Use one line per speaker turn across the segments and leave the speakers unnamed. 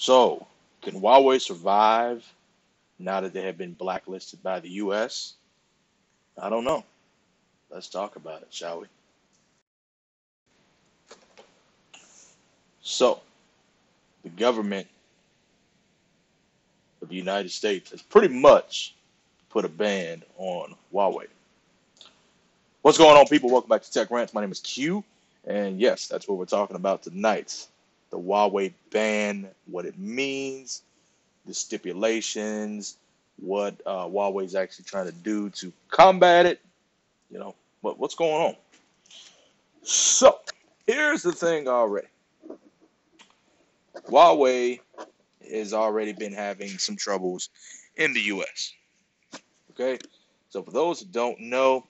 So, can Huawei survive now that they have been blacklisted by the U.S.? I don't know. Let's talk about it, shall we? So, the government of the United States has pretty much put a ban on Huawei. What's going on, people? Welcome back to Tech Rants. My name is Q, and yes, that's what we're talking about tonight. The Huawei ban, what it means, the stipulations, what Huawei is actually trying to do to combat it. What's going on? So, here's the thing already. Huawei has already been having some troubles in the U.S. Okay, so for those who don't know,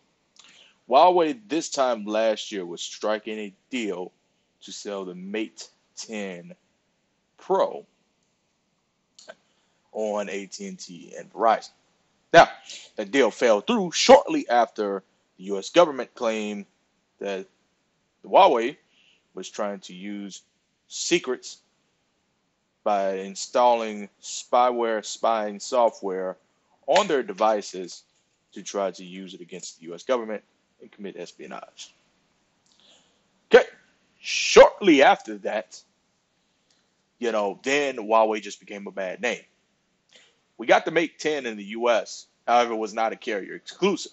Huawei this time last year was striking a deal to sell the Mate 10 Pro on AT&T and Verizon. Now, that deal fell through shortly after the U.S. government claimed that Huawei was trying to use secrets by installing spyware, spying software on their devices to try to use it against the U.S. government and commit espionage. Okay, shortly after that, then Huawei just became a bad name. We got the Mate 10 in the U.S., however, it was not a carrier exclusive.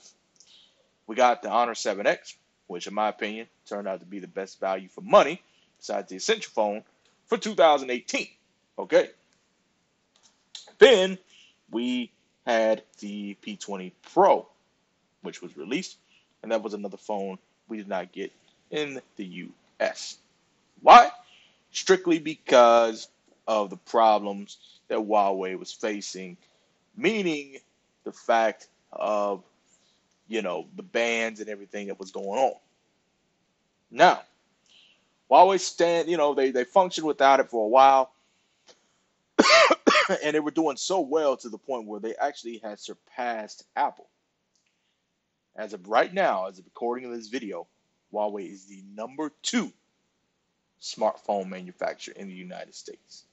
We got the Honor 7X, which in my opinion turned out to be the best value for money, besides the Essential phone, for 2018. Okay. Then we had the P20 Pro, which was released, and that was another phone we did not get in the U.S. Why? Strictly because of the problems that Huawei was facing, meaning the fact of, the bans and everything that was going on. Now, Huawei they functioned without it for a while, and they were doing so well to the point where they actually had surpassed Apple. As of right now, as of recording of this video, Huawei is the number 2 smartphone manufacturer in the United States.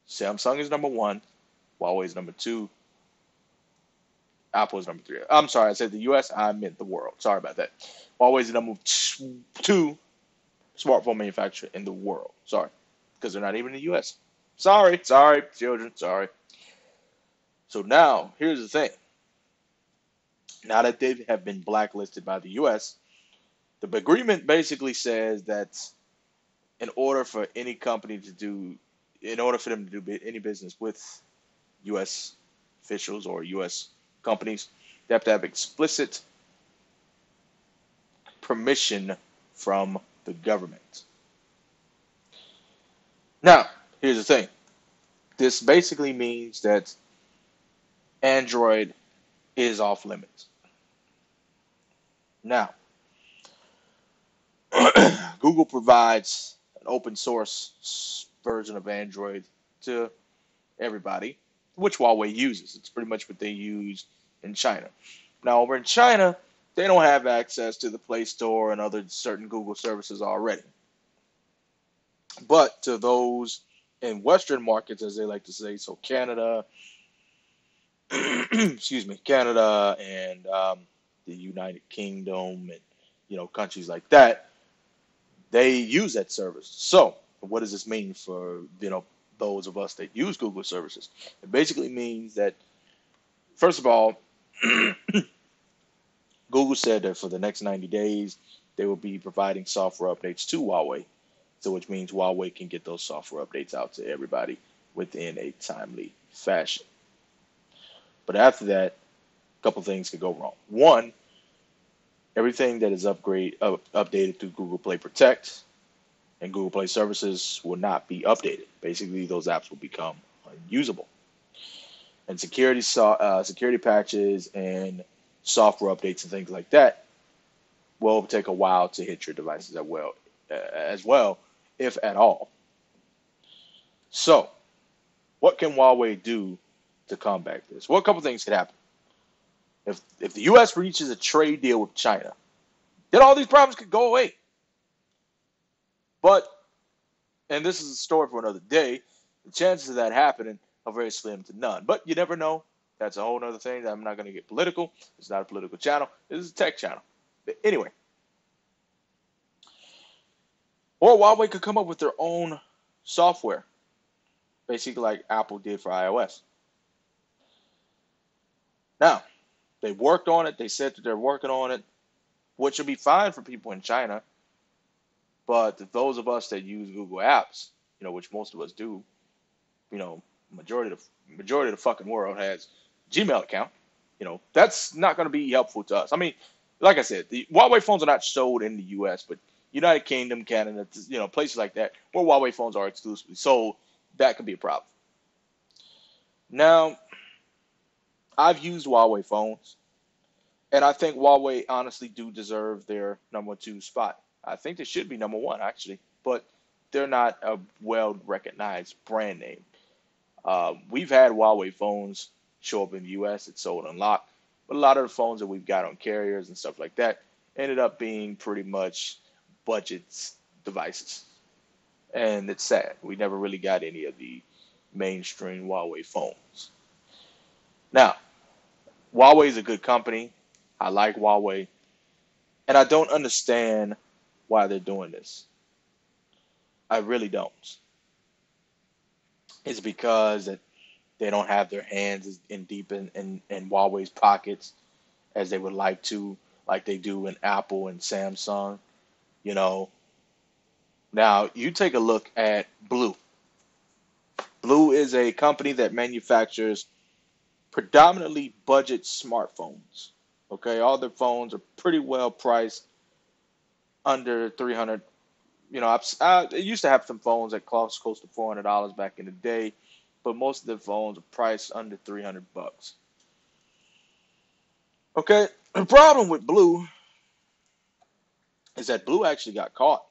Samsung is number 1, Huawei is number 2, Apple is number 3. I'm sorry, I said the US, I meant the world. Sorry about that. Huawei is the number 2 smartphone manufacturer in the world. Sorry, because they're not even in the US. Sorry, children, sorry. So now, here's the thing. Now that they have been blacklisted by the U.S., the agreement basically says that in order for them to do any business with U.S. officials or U.S. companies, they have to have explicit permission from the government. Now, here's the thing. This basically means that Android is off limits. Now, Google provides an open source version of Android to everybody, which Huawei uses. It's pretty much what they use in China. Now, over in China, they don't have access to the Play Store and other certain Google services already. But to those in Western markets, as they like to say, so Canada, Canada and the United Kingdom and countries like that, they use that service. So what does this mean for those of us that use Google services? It basically means that, first of all, Google said that for the next 90 days they will be providing software updates to Huawei, so which means Huawei can get those software updates out to everybody within a timely fashion. But after that, a couple things could go wrong. One, everything that is updated through Google Play Protect and Google Play services will not be updated. Basically, those apps will become unusable. And security patches and software updates and things like that will take a while to hit your devices as well, if at all. So, what can Huawei do to combat this? Well, a couple things could happen. If the U.S. reaches a trade deal with China, then all these problems could go away. But, and this is a story for another day, The chances of that happening are very slim to none. But you never know. That's a whole other thing. I'm not going to get political. It's not a political channel. This is a tech channel. But anyway, or Huawei could come up with their own software, basically like Apple did for iOS. Now, they worked on it. They said that they're working on it, which will be fine for people in China. But those of us that use Google Apps, which most of us do, you know, majority of the fucking world has Gmail account. That's not going to be helpful to us. I mean, like I said, the Huawei phones are not sold in the U.S., but United Kingdom, Canada, places like that where Huawei phones are exclusively sold, that could be a problem. Now, I've used Huawei phones, and I think Huawei honestly do deserve their number two spot. I think they should be number one, actually, but they're not a well-recognized brand name. We've had Huawei phones show up in the U.S. It's sold unlocked, but a lot of the phones that we've got on carriers and stuff like that ended up being pretty much budget devices, and it's sad. We never really got any of the mainstream Huawei phones. Now, Huawei is a good company. I like Huawei, and I don't understand why they're doing this. I really don't. It's because that they don't have their hands in deep in Huawei's pockets as they would like they do in Apple and Samsung. You know, now you take a look at Blue. Blue is a company that manufactures predominantly budget smartphones. Okay, all their phones are pretty well priced, under 300. I used to have some phones that cost close to $400 back in the day, but most of the phones are priced under $300. Okay, the problem with Blue is that Blue actually got caught.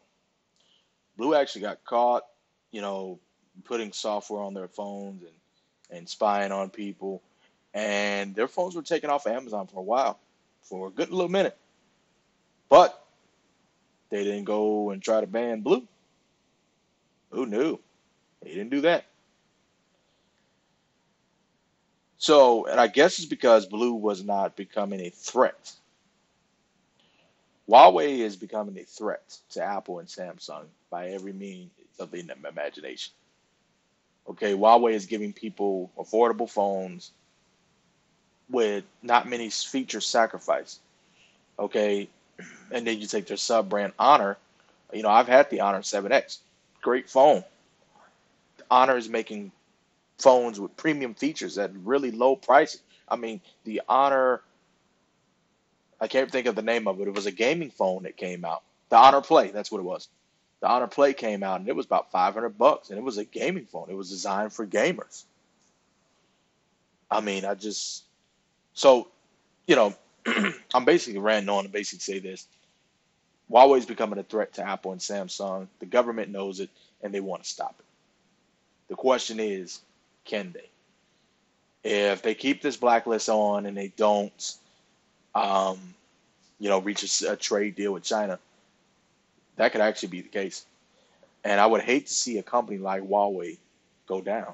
Blue actually got caught, you know, putting software on their phones and spying on people, and their phones were taken off Amazon for a while, for a good little minute. But they didn't go and try to ban Blue. Who knew? They didn't do that. So, and I guess it's because Blue was not becoming a threat. Huawei is becoming a threat to Apple and Samsung by every means of the imagination. Okay, Huawei is giving people affordable phones with not many feature sacrifice. Okay, and then you take their sub brand Honor. I've had the Honor 7X, great phone. Honor is making phones with premium features at really low prices. I mean, the Honor, I can't think of the name of it. It was a gaming phone that came out. The Honor Play, that's what it was. The Honor Play came out and it was about $500, and it was a gaming phone. It was designed for gamers. I mean, so, you know, I'm basically ranting on to basically say this. Huawei's becoming a threat to Apple and Samsung. The government knows it, and they want to stop it. The question is, can they? If they keep this blacklist on and they don't, um, reach a trade deal with China, that could actually be the case. And I would hate to see a company like Huawei go down.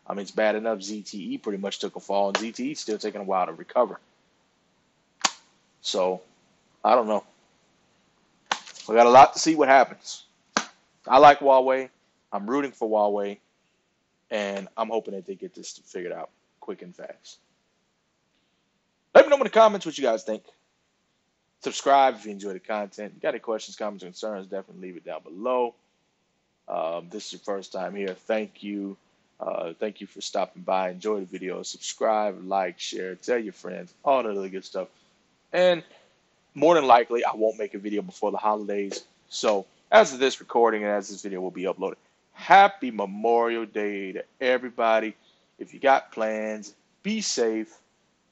I mean, it's bad enough ZTE pretty much took a fall, and ZTE's still taking a while to recover. So, I don't know. We got a lot to see what happens. I like Huawei. I'm rooting for Huawei, and I'm hoping that they get this figured out quick and fast. Let me know in the comments what you guys think. Subscribe if you enjoy the content. You got any questions, comments, or concerns, definitely leave it down below. This is your first time here. Thank you. Thank you for stopping by. Enjoy the video. Subscribe, like, share, tell your friends, all that other good stuff. And more than likely, I won't make a video before the holidays. So as of this recording and as this video will be uploaded, happy Memorial Day to everybody. If you got plans, be safe,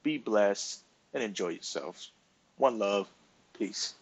be blessed, and enjoy yourselves. One love. Peace.